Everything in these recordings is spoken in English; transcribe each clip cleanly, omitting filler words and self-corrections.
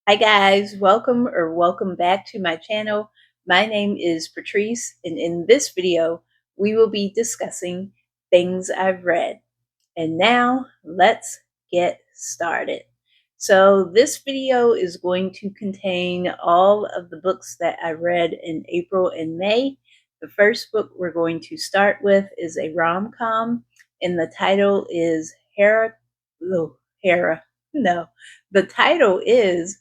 Hi guys, welcome back to my channel. My name is Patrice, and in this video we will be discussing things I've read. And now let's get started. So this video is going to contain all of the books that I read in April and May. The first book we're going to start with is a rom-com, and the title is the title is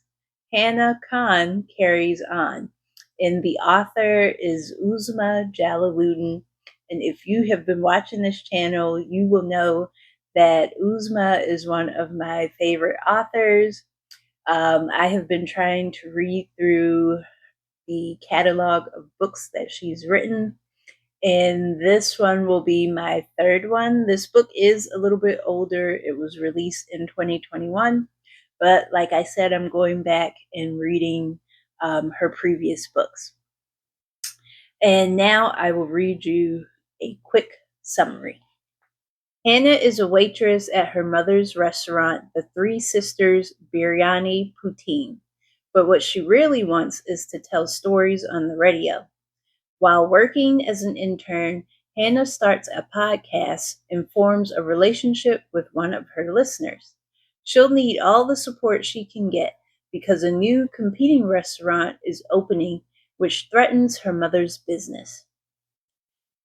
Hana Khan Carries On, and the author is Uzma Jalaluddin. And if you have been watching this channel, you will know that Uzma is one of my favorite authors. I have been trying to read through the catalog of books that she's written, and this one will be my third one. This book is a little bit older. It was released in 2021, but like I said, I'm going back and reading her previous books. And now I will read you a quick summary. Hana is a waitress at her mother's restaurant, the Three Sisters Biryani Poutine. But what she really wants is to tell stories on the radio. While working as an intern, Hana starts a podcast and forms a relationship with one of her listeners. She'll need all the support she can get because a new competing restaurant is opening, which threatens her mother's business.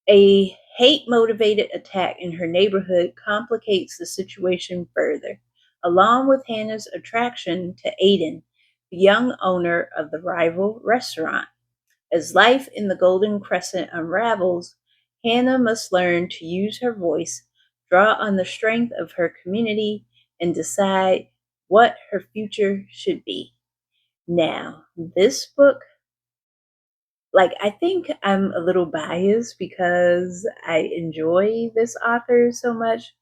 A hate-motivated attack in her neighborhood complicates the situation further, along with Hannah's attraction to Aiden, the young owner of the rival restaurant. As life in the Golden Crescent unravels, Hana must learn to use her voice, draw on the strength of her community, and decide what her future should be. Now, this book, I think I'm a little biased because I enjoy this author so much,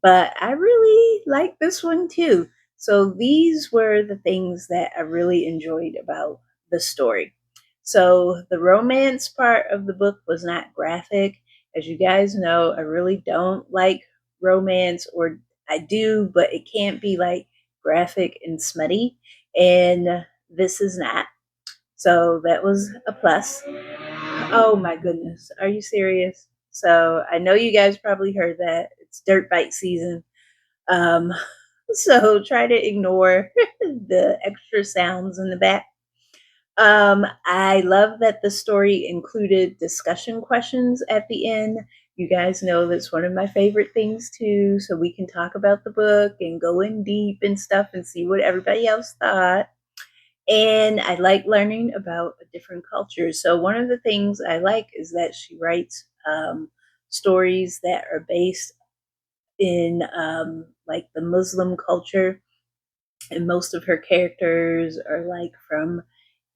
but I really like this one too. So these were the things that I really enjoyed about the story. So the romance part of the book was not graphic. As you guys know, I really don't like romance, or I do, but it can't be like graphic and smutty. And this is not. So that was a plus. Oh my goodness. Are you serious? So I know you guys probably heard that. It's dirt bike season. Um, so try to ignore the extra sounds in the back. I love that the story included discussion questions at the end. You guys know that's one of my favorite things too. So we can talk about the book and go in deep and stuff and see what everybody else thought. And I like learning about a different cultures. So one of the things I like is that she writes stories that are based in like the Muslim culture, and most of her characters are like from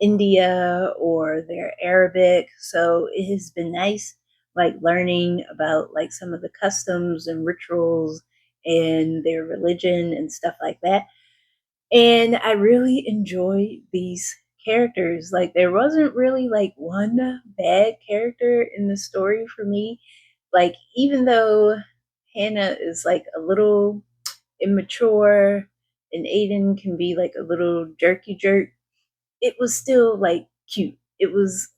India or they're Arabic. So it has been nice like learning about like some of the customs and rituals and their religion and stuff like that. And I really enjoy these characters. Like there wasn't really like one bad character in the story for me. Like even though Hannah is like a little immature and Aiden can be like a little jerky jerk, it was still like cute. It was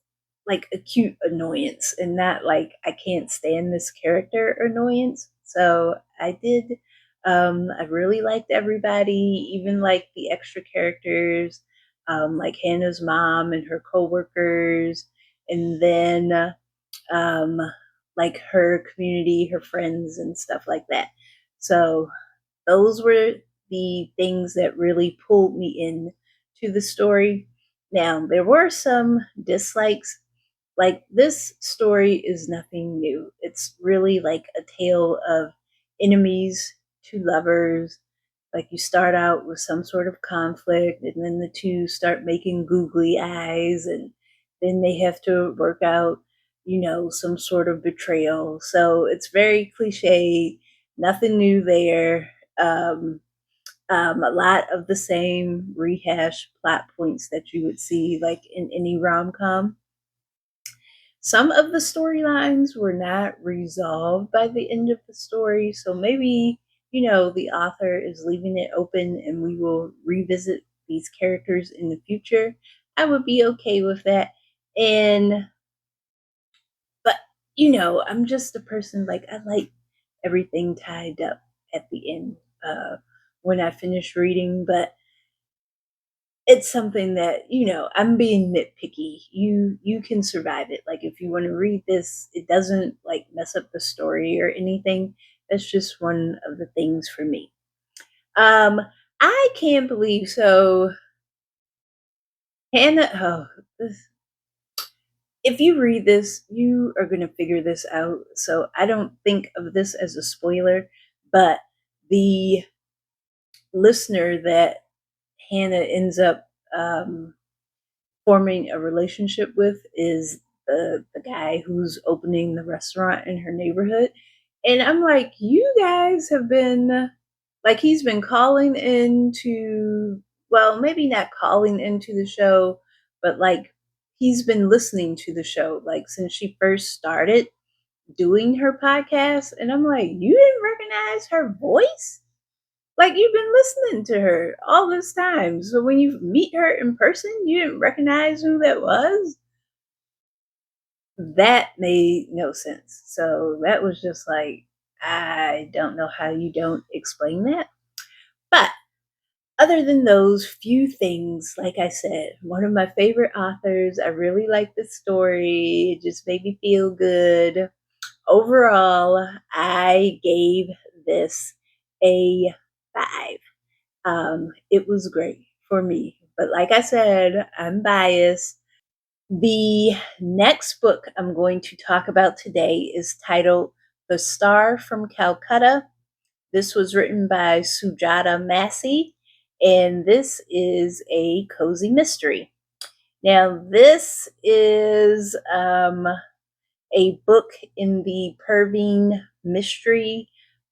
like a cute annoyance and not like I can't stand this character annoyance. So I did. I really liked everybody, even like the extra characters, like Hannah's mom and her coworkers, and then um, like her community, her friends, and stuff like that. So those were the things that really pulled me in to the story. Now, there were some dislikes. Like, this story is nothing new. It's really like a tale of enemies to lovers. Like, you start out with some sort of conflict, and then the two start making googly eyes, and then they have to work out, some sort of betrayal. So it's very cliche, nothing new there. Um, a lot of the same rehash plot points that you would see like in any rom-com. Some of the storylines were not resolved by the end of the story, so maybe the author is leaving it open and we will revisit these characters in the future, I would be okay with that. And but I'm just a person, like, I like everything tied up at the end when I finish reading, but it's something that, I'm being nitpicky. You can survive it. Like, if you want to read this, it doesn't like mess up the story or anything. That's just one of the things for me. um I can't believe, so Hannah, if you read this, you are going to figure this out. So I don't think of this as a spoiler, but the listener that Hannah ends up forming a relationship with is the guy who's opening the restaurant in her neighborhood. And I'm like, you guys have been, like, he's been calling into, well, maybe not calling into the show, but like he's been listening to the show like since she first started doing her podcast. And I'm like, you didn't recognize her voice? Like, you've been listening to her all this time. So when you meet her in person, you didn't recognize who that was? That made no sense. So that was just like, I don't know how you don't explain that. But other than those few things, like I said, one of my favorite authors. I really like the story. It just made me feel good. Overall, I gave this a 5. It was great for me. But like I said, I'm biased. The next book I'm going to talk about today is titled The Star from Calcutta. This was written by Sujata Massey, and this is a cozy mystery. Now, this is a book in the Pervine Mystery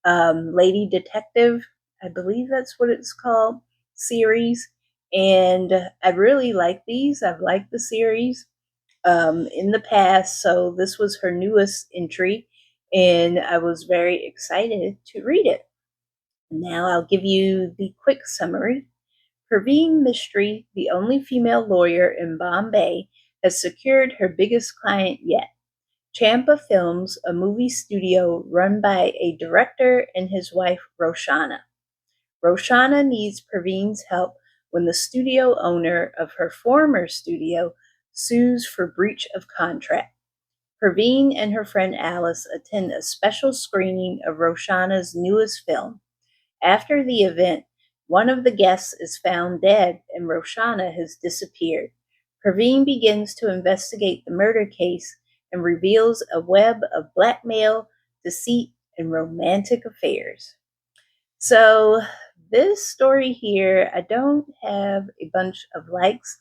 Lady Detective, I believe that's what it's called, series. And I really like these. I've liked the series in the past, so this was her newest entry, and I was very excited to read it. Now I'll give you the quick summary. Pervine Mystery, the only female lawyer in Bombay, has secured her biggest client yet. Champa Films, a movie studio run by a director and his wife, Roshana. Roshana needs Pervine's help when the studio owner of her former studio sues for breach of contract. Pervine and her friend Alice attend a special screening of Roshana's newest film. After the event, one of the guests is found dead and Roshana has disappeared. Pervine begins to investigate the murder case and reveals a web of blackmail, deceit, and romantic affairs. So, this story here, I don't have a bunch of likes.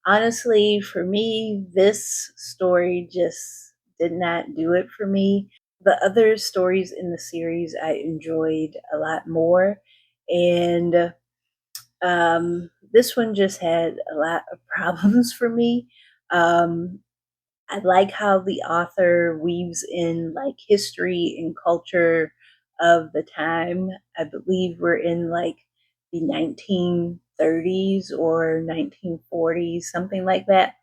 Honestly, for me, this story just did not do it for me. The other stories in the series I enjoyed a lot more. And this one just had a lot of problems for me. Um, I like how the author weaves in like history and culture of the time. I believe we're in like the 1930s or 1940s, something like that.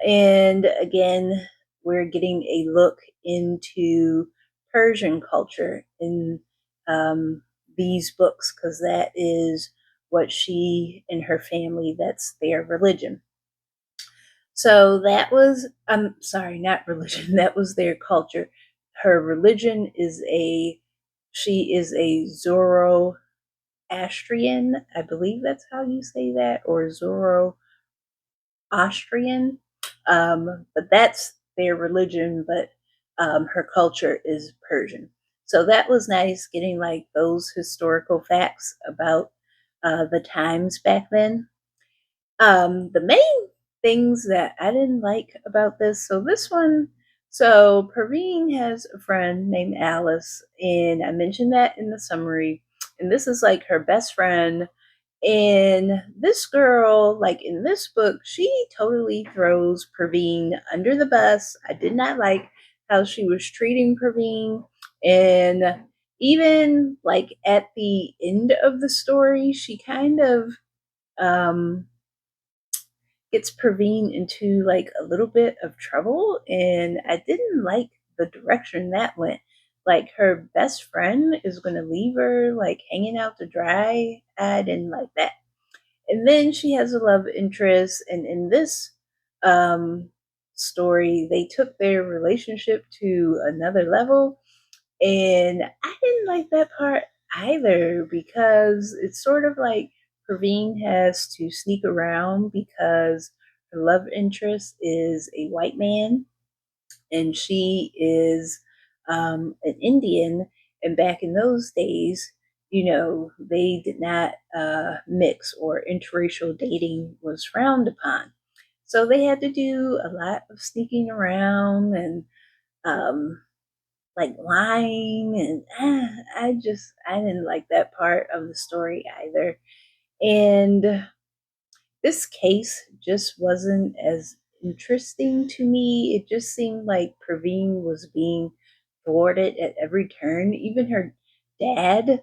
And again, we're getting a look into Persian culture in these books because that is what she and her family, that's their religion. So that was, I'm sorry, not religion, that was their culture. Her religion is she is a Zoroastrian, I believe that's how you say that, or Zoroastrian. But that's their religion, but her culture is Persian. So that was nice getting like those historical facts about the times back then. The main things that I didn't like about this, so this one, so Pervine has a friend named Alice, and I mentioned that in the summary, and this is like her best friend. And this girl, like in this book, she totally throws Pervine under the bus. I did not like how she was treating Pervine. And even like at the end of the story, she kind of gets Praveen into like a little bit of trouble, and I didn't like the direction that went. Like her best friend is going to leave her like hanging out to dry. I didn't like that. And then she has a love interest, and in this um, story, they took their relationship to another level, and I didn't like that part either because it's sort of like Praveen has to sneak around because her love interest is a white man and she is an Indian. And back in those days, they did not mix, or interracial dating was frowned upon. So they had to do a lot of sneaking around and um, like lying, and I didn't like that part of the story either. And this case just wasn't as interesting to me. It just seemed like Praveen was being thwarted at every turn. Even her dad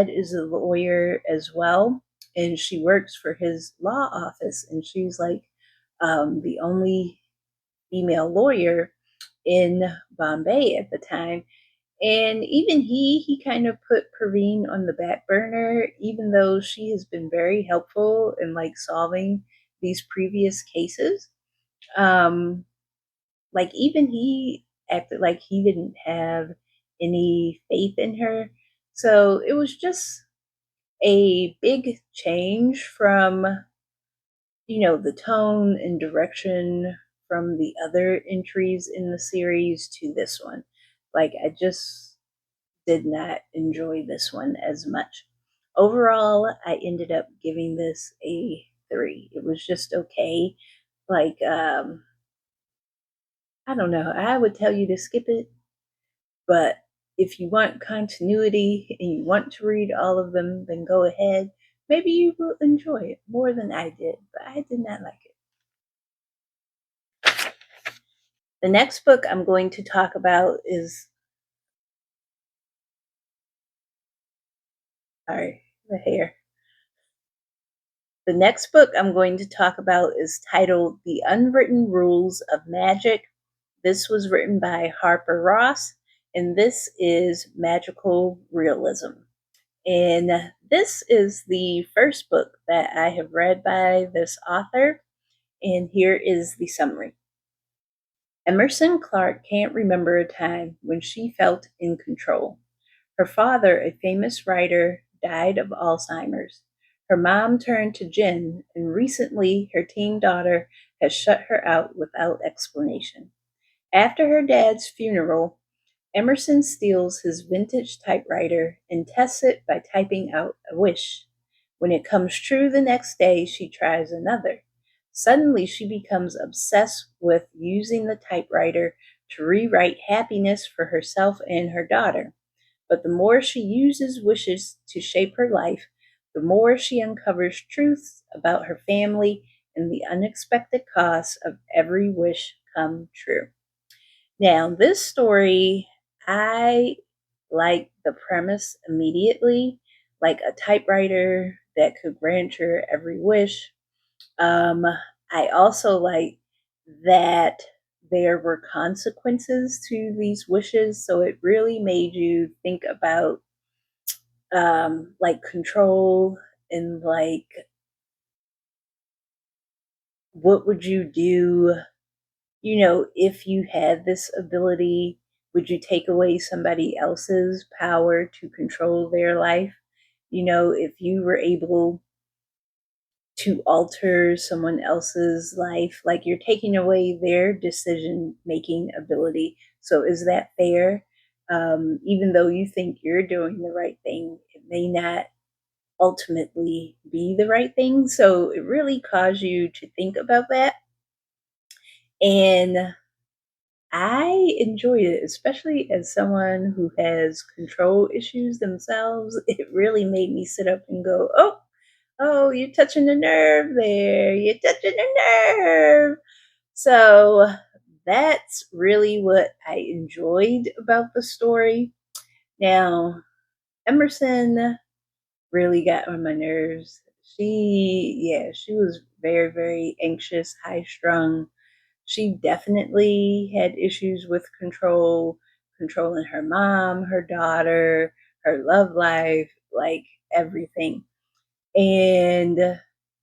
is a lawyer as well, and she works for his law office, and she's like the only female lawyer in Bombay at the time. And even he kind of put Praveen on the back burner, even though she has been very helpful in like solving these previous cases. Um, like even he acted like he didn't have any faith in her. So it was just a big change from, the tone and direction from the other entries in the series to this one. Like I just did not enjoy this one as much. Overall, I ended up giving this a 3. It was just okay. Like, I don't know. I would tell you to skip it, but if you want continuity and you want to read all of them, then go ahead. Maybe you will enjoy it more than I did, but I did not like it. The next book I'm going to talk about is, sorry, the hair. The next book I'm going to talk about is titled The Unwritten Rules of Magic. This was written by Harper Ross, and this is magical realism. And this is the first book that I have read by this author, and here is the summary. Emerson Clark can't remember a time when she felt in control. Her father, a famous writer, died of Alzheimer's. Her mom turned to gin, and recently her teen daughter has shut her out without explanation. After her dad's funeral, Emerson steals his vintage typewriter and tests it by typing out a wish. When it comes true the next day, she tries another. Suddenly, she becomes obsessed with using the typewriter to rewrite happiness for herself and her daughter. But the more she uses wishes to shape her life, the more she uncovers truths about her family and the unexpected costs of every wish come true. Now, this story, I like the premise immediately, like a typewriter that could grant her every wish. Um, I also like that there were consequences to these wishes, so it really made you think about like control and like what would you do, if you had this ability, would you take away somebody else's power to control their life? If you were able to alter someone else's life, like you're taking away their decision making ability. So is that fair? Even though you think you're doing the right thing, it may not ultimately be the right thing. So it really caused you to think about that. And I enjoyed it, especially as someone who has control issues themselves. It really made me sit up and go, oh, you're touching the nerve there. You're touching the nerve. So that's really what I enjoyed about the story. Now, Emerson really got on my nerves. she was very, very anxious, high strung. She definitely had issues with controlling her mom, her daughter, her love life, like everything. And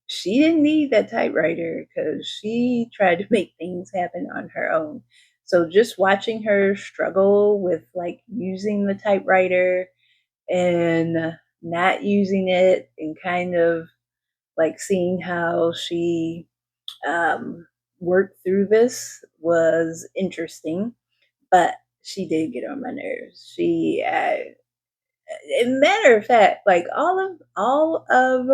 she didn't need that typewriter because she tried to make things happen on her own. So just watching her struggle with like using the typewriter and not using it, and kind of like seeing how she um, worked through this was interesting. But she did get on my nerves. Matter of fact, like all of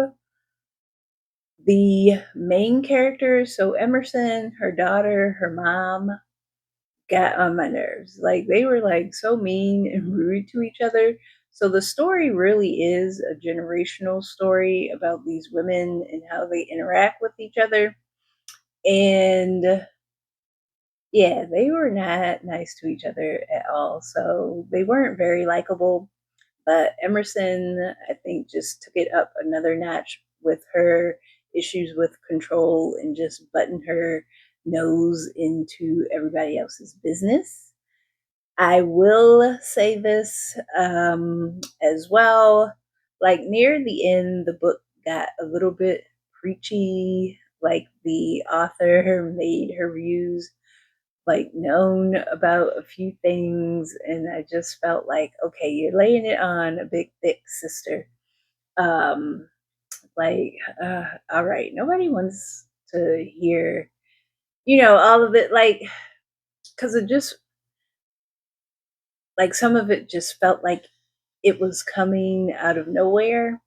the main characters, so Emerson, her daughter, her mom, got on my nerves. Like they were like so mean and rude to each other. So the story really is a generational story about these women and how they interact with each other. And yeah, they were not nice to each other at all. So they weren't very likable. But Emerson, I think, just took it up another notch with her issues with control and just butting her nose into everybody else's business. I will say this as well. Like near the end, the book got a little bit preachy. Like the author made her views like known about a few things, and I just felt like, okay, you're laying it on a big thick sister. Um, like, all right, nobody wants to hear, all of it, like, because it just like some of it just felt like it was coming out of nowhere.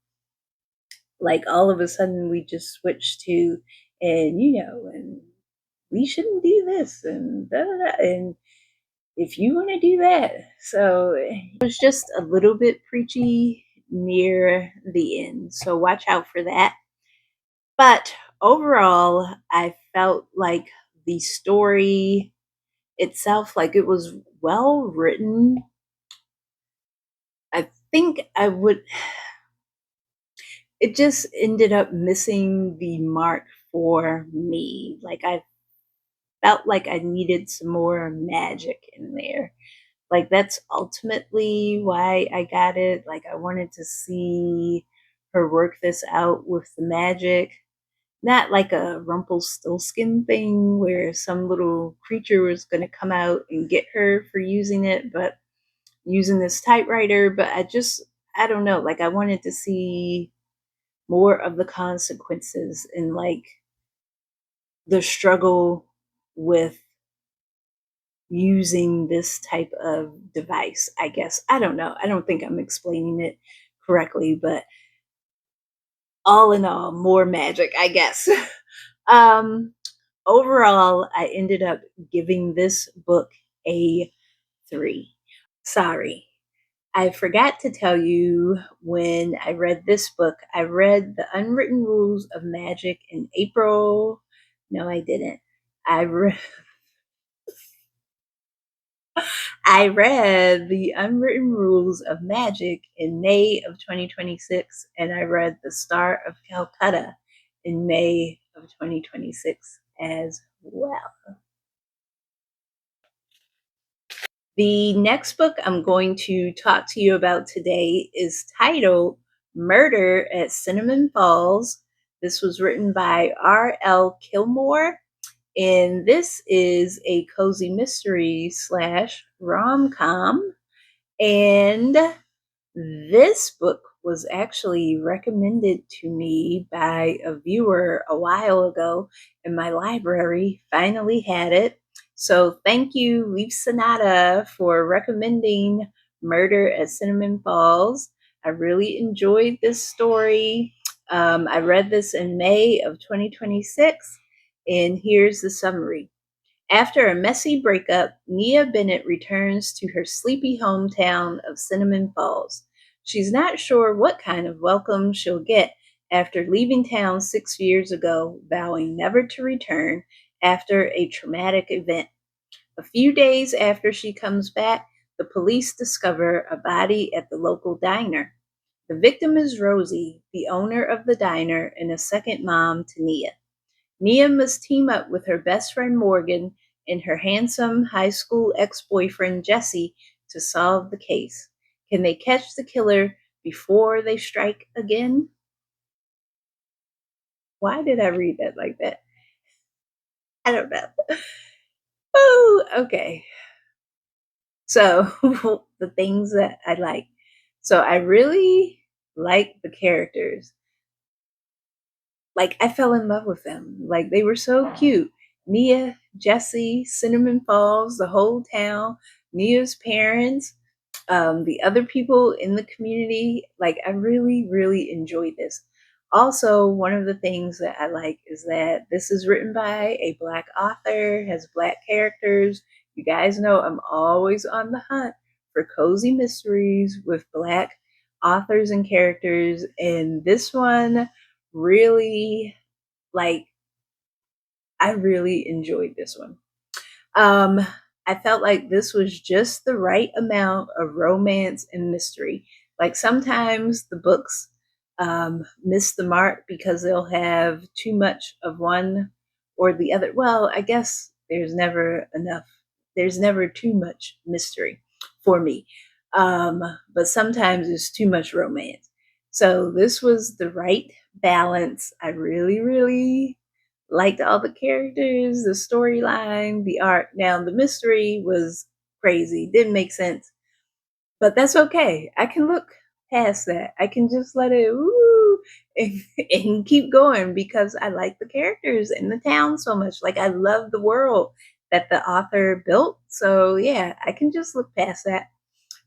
Like all of a sudden, we just switched to, and we shouldn't do this, and da da da, and if you want to do that. So it was just a little bit preachy near the end. So watch out for that. But overall, I felt like the story itself, like it was well written. I think it just ended up missing the mark for me. Like I felt like I needed some more magic in there. Like that's ultimately why I got it. Like I wanted to see her work this out with the magic. Not like a Rumpelstiltskin thing where some little creature was going to come out and get her for using it, but using this typewriter. But I don't know. Like I wanted to see more of the consequences and like the struggle with using this type of device, I guess. I don't know. I don't think I'm explaining it correctly, but all in all, more magic, I guess. um, Overall, I ended up giving this book a 3. Sorry. I forgot to tell you when I read this book. I read The Unwritten Rules of Magic in April. No, I didn't. I read I read The Unwritten Rules of Magic in May of 2026, and I read The Star of Calcutta in May of 2026 as well. The next book I'm going to talk to you about today is titled Murder at Cinnamon Falls. This was written by R.L. Killmore, and this is a cozy mystery slash rom-com. And this book was actually recommended to me by a viewer a while ago, and my library finally had it. So thank you, Leaf Sonata, for recommending Murder at Cinnamon Falls. I really enjoyed this story. I read this in May of 2026, and here's the summary. After a messy breakup, Nia Bennett returns to her sleepy hometown of Cinnamon Falls. She's not sure what kind of welcome she'll get after leaving town 6 years ago, vowing never to return after a traumatic event. A few days after she comes back, the police discover a body at the local diner. The victim is Rosie, the owner of the diner and a second mom to Nia. Nia must team up with her best friend Morgan and her handsome high school ex-boyfriend Jesse to solve the case. Can they catch the killer before they strike again? Why did I read that like that? I don't know. Oh, okay. So the things that I like. So I really like the characters. Like I fell in love with them. Like they were so cute. Nia, Jesse, Cinnamon Falls, the whole town, Nia's parents, the other people in the community. Like I really, really enjoyed this. Also, one of the things that I like is that this is written by a Black author, has Black characters. You guys know I'm always on the hunt for cozy mysteries with Black authors and characters. And this one really, like, I really enjoyed this one. Um, I felt like this was just the right amount of romance and mystery. Like sometimes the books miss the mark because they'll have too much of one or the other. Well, I guess there's never enough, there's never too much mystery for me. But sometimes there's too much romance. So this was the right balance. I really, really liked all the characters, the storyline, the art. Now, the mystery was crazy, didn't make sense, but that's okay. I can look past that. I can just let it woo and keep going because I like the characters and the town so much. Like, I love the world that the author built. So, yeah, I can just look past that.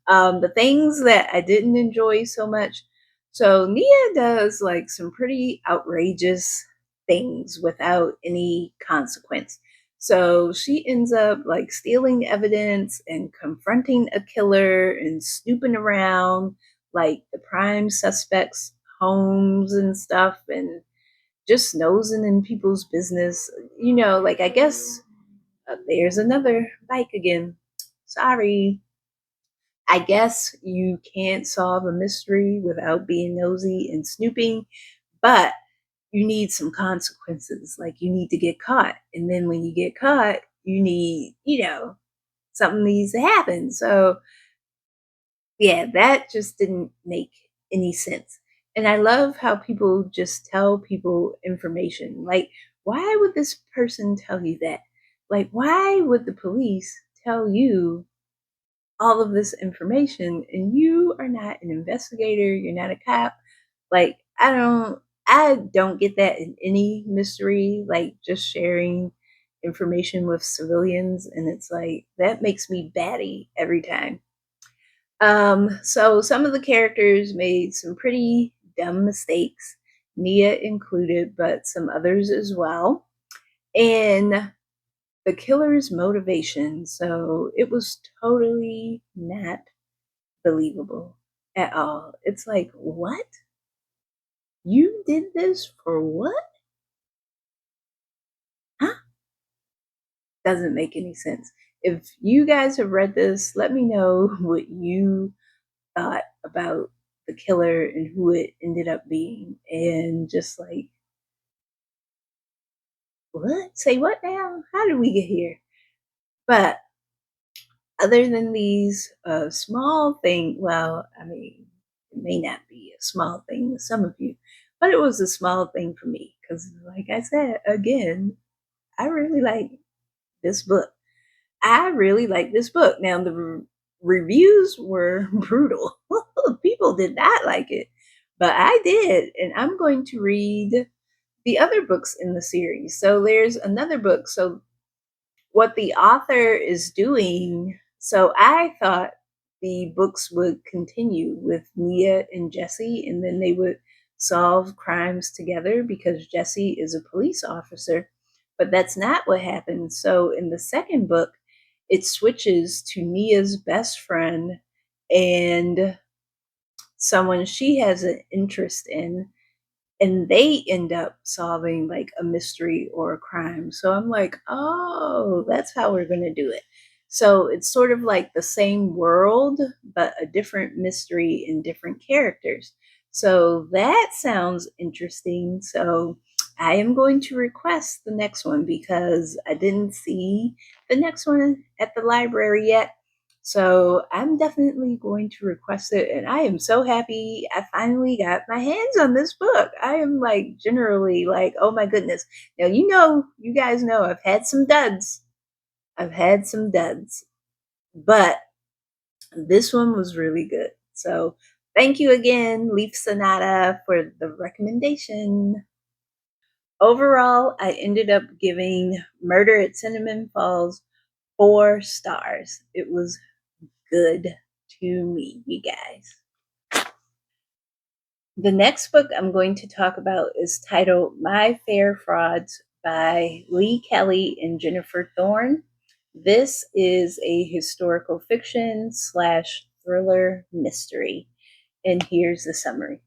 The things that I didn't enjoy so much. So Nia does like some pretty outrageous things without any consequence. So she ends up like stealing evidence and confronting a killer and snooping around like the prime suspects' homes and stuff and just nosing in people's business. You know, like I guess there's another bike again. Sorry. I guess you can't solve a mystery without being nosy and snooping, but you need some consequences. Like you need to get caught. And then when you get caught, you need, something needs to happen. So, yeah, that just didn't make any sense. And I love how people just tell people information. Like, why would this person tell you that? Like, why would the police tell you all of this information and you are not an investigator, you're not a cop? Like I don't get that in any mystery, like just sharing information with civilians, and it's like that makes me batty every time. So some of the characters made some pretty dumb mistakes, Nia included, but some others as well. And the killer's motivation, so it was totally not believable at all. It's like, what? You did this for what? Huh? Doesn't make any sense. If you guys have read this, let me know what you thought about the killer and who it ended up being. And just like, what? Say what now? How did we get here? But other than these small things, well, I mean, it may not be a small thing to some of you, but it was a small thing for me because, like I said, again, I really like this book. I really like this book. Now, the reviews were brutal. People did not like it, but I did. And I'm going to read the other books in the series. So there's another book. So what the author is doing. So I thought the books would continue with Nia and Jesse, and then they would solve crimes together because Jesse is a police officer. But that's not what happened. So in the second book, it switches to Nia's best friend and someone she has an interest in, and they end up solving like a mystery or a crime. So I'm like, oh, that's how we're going to do it. So it's sort of like the same world, but a different mystery and different characters. So that sounds interesting. So I am going to request the next one because I didn't see the next one at the library yet. So I'm definitely going to request it. And I am so happy I finally got my hands on this book. I am like generally like, oh my goodness. Now, you guys know I've had some duds. I've had some duds. But this one was really good. So thank you again, Leaf Sonata, for the recommendation. Overall, I ended up giving Murder at Cinnamon Falls 4 stars. It was good to me, you guys. The next book I'm going to talk about is titled My Fair Frauds by Lee Kelly and Jennifer Thorne. This is a historical fiction / thriller mystery. And here's the summary.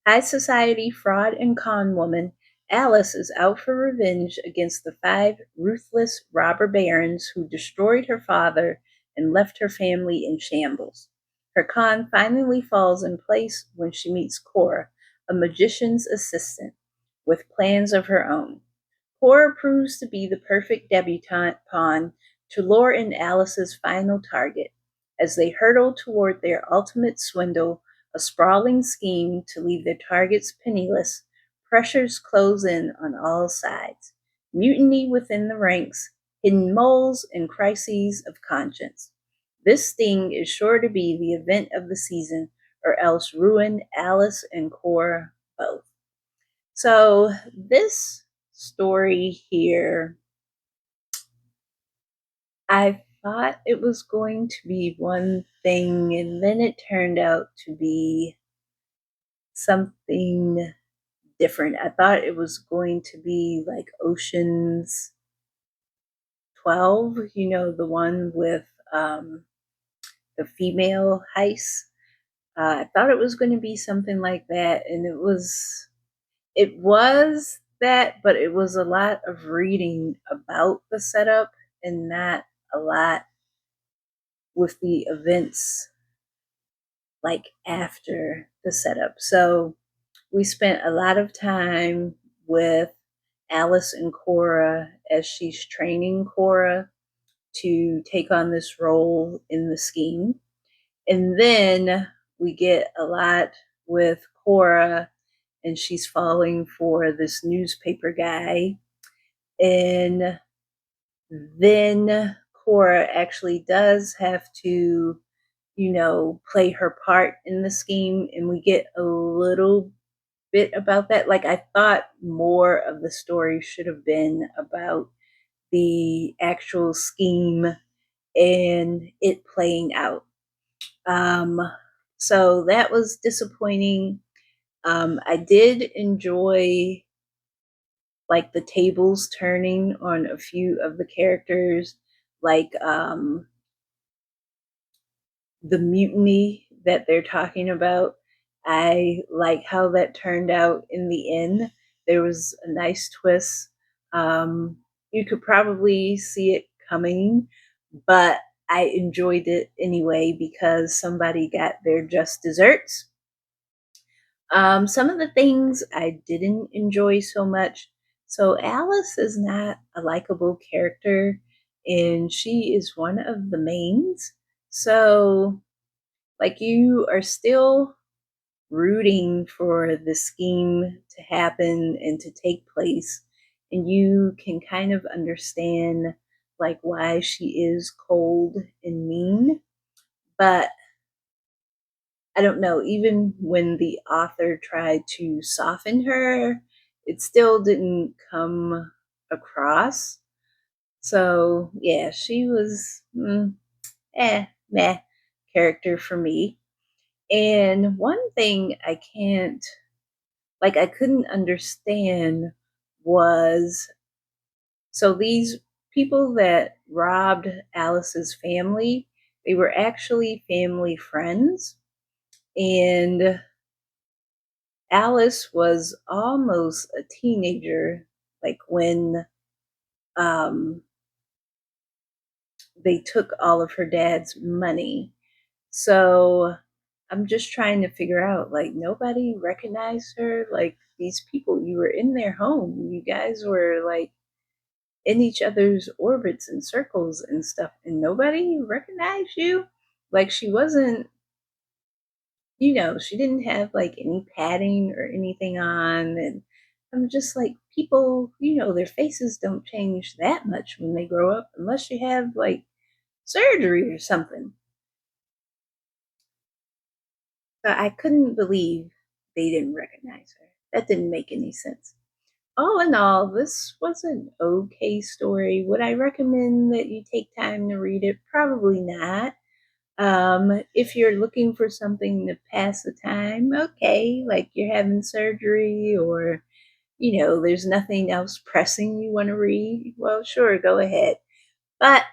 High society fraud and con woman, Alice is out for revenge against the 5 ruthless robber barons who destroyed her father and left her family in shambles. Her con finally falls in place when she meets Cora, a magician's assistant, with plans of her own. Cora proves to be the perfect debutante pawn to lure in Alice's final target. As they hurtle toward their ultimate swindle, a sprawling scheme to leave their targets penniless, pressures close in on all sides. Mutiny within the ranks, hidden moles, and crises of conscience. This sting is sure to be the event of the season, or else ruin Alice and Cora both. So this story here, I thought it was going to be one thing, and then it turned out to be something different. I thought it was going to be like Ocean's 12, the one with the female heist. I thought it was going to be something like that, and it was that, but it was a lot of reading about the setup and not a lot with the events like after the setup. So we spent a lot of time with Alice and Cora as she's training Cora to take on this role in the scheme. And then we get a lot with Cora, and she's falling for this newspaper guy. And then Cora actually does have to, play her part in the scheme, and we get a little bit about that. Like, I thought more of the story should have been about the actual scheme and it playing out. So that was disappointing. I did enjoy like the tables turning on a few of the characters, like the mutiny that they're talking about. I like how that turned out in the end. There was a nice twist. You could probably see it coming, but I enjoyed it anyway because somebody got their just desserts. Some of the things I didn't enjoy so much. So Alice is not a likable character, and she is one of the mains. So, like, you are still rooting for the scheme to happen and to take place, and you can kind of understand like why she is cold and mean. But I don't know, even when the author tried to soften her, it still didn't come across. So yeah, she was meh character for me. And one thing I couldn't understand was, so these people that robbed Alice's family, they were actually family friends. And Alice was almost a teenager, like when um, they took all of her dad's money. So I'm just trying to figure out, like, nobody recognized her. Like, these people, you were in their home. You guys were like in each other's orbits and circles and stuff, and nobody recognized you. Like, she wasn't, she didn't have like any padding or anything on. And I'm just like, people, their faces don't change that much when they grow up unless you have like surgery or something. So I couldn't believe they didn't recognize her. That didn't make any sense. All in all, this was an okay story. Would I recommend that you take time to read it? Probably not. If you're looking for something to pass the time, okay, like you're having surgery or, there's nothing else pressing you want to read, well, sure, go ahead. But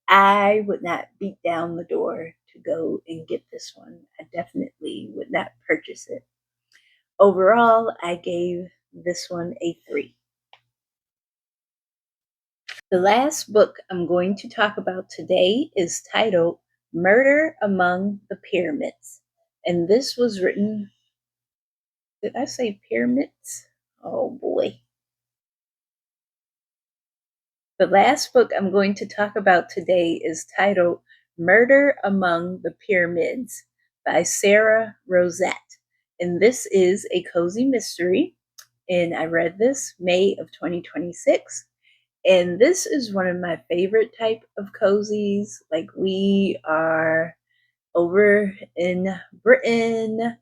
I would not beat down the door to go and get this one. I definitely would not purchase it. Overall, I gave this one a 3. The last book I'm going to talk about today is titled Murder Among the Pyramids. And this was written, did I say pyramids? Oh boy. The last book I'm going to talk about today is titled Murder Among the Pyramids by Sara, Rosett. And this is a cozy mystery. And I read this May of 2026. And this is one of my favorite type of cozies. Like, we are over in Britain,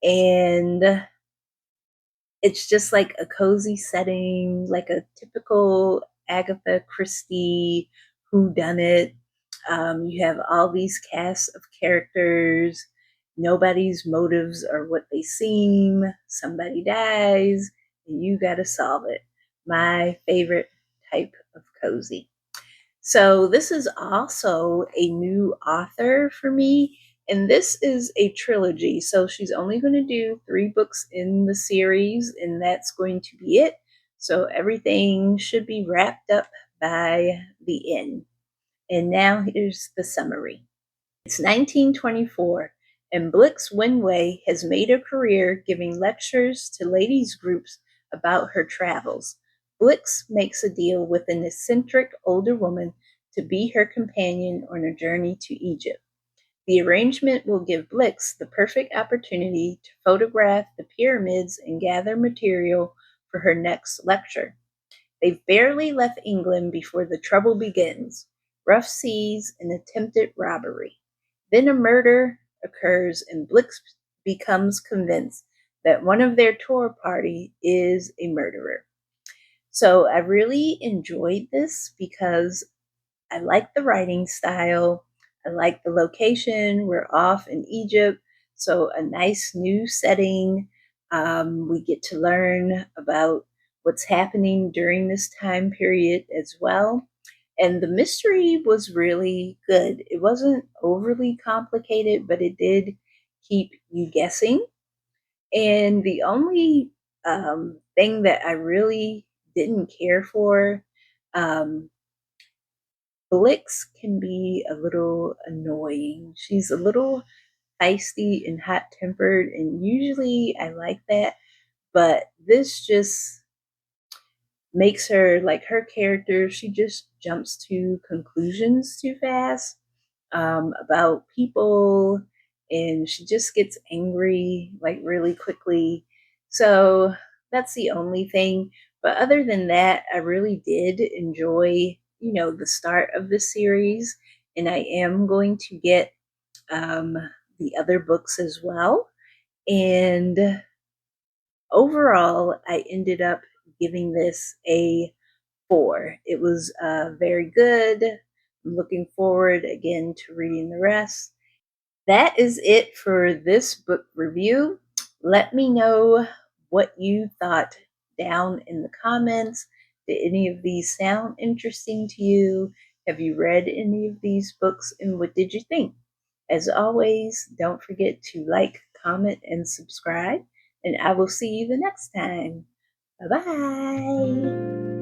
and it's just like a cozy setting, like a typical Agatha Christie whodunit. You have all these casts of characters. Nobody's motives are what they seem. Somebody dies, and you got to solve it. My favorite type of cozy. So this is also a new author for me, and this is a trilogy. So she's only going to do 3 books in the series, and that's going to be it. So everything should be wrapped up by the end. And now here's the summary. It's 1924, and Blix Winway has made a career giving lectures to ladies' groups about her travels. Blix makes a deal with an eccentric older woman to be her companion on a journey to Egypt. The arrangement will give Blix the perfect opportunity to photograph the pyramids and gather material for her next lecture. They've barely left England before the trouble begins. Rough seas and attempted robbery. Then a murder occurs, and Blix becomes convinced that one of their tour party is a murderer. So I really enjoyed this because I like the writing style. I like the location. We're off in Egypt, so a nice new setting. We get to learn about what's happening during this time period as well. And the mystery was really good. It wasn't overly complicated, but it did keep you guessing. And the only thing that I really didn't care for, um, Blix can be a little annoying. She's a little feisty and hot tempered, and usually I like that. But this just makes her, like, her character, she just jumps to conclusions too fast about people, and she just gets angry like really quickly. So that's the only thing. But other than that, I really did enjoy, the start of the series, and I am going to get um, the other books as well. And overall, I ended up giving this a 4. It was very good. I'm looking forward again to reading the rest. That is it for this book review. Let me know what you thought down in the comments. Did any of these sound interesting to you? Have you read any of these books, and what did you think? As always, don't forget to like, comment, and subscribe, and I will see you the next time. Bye-bye.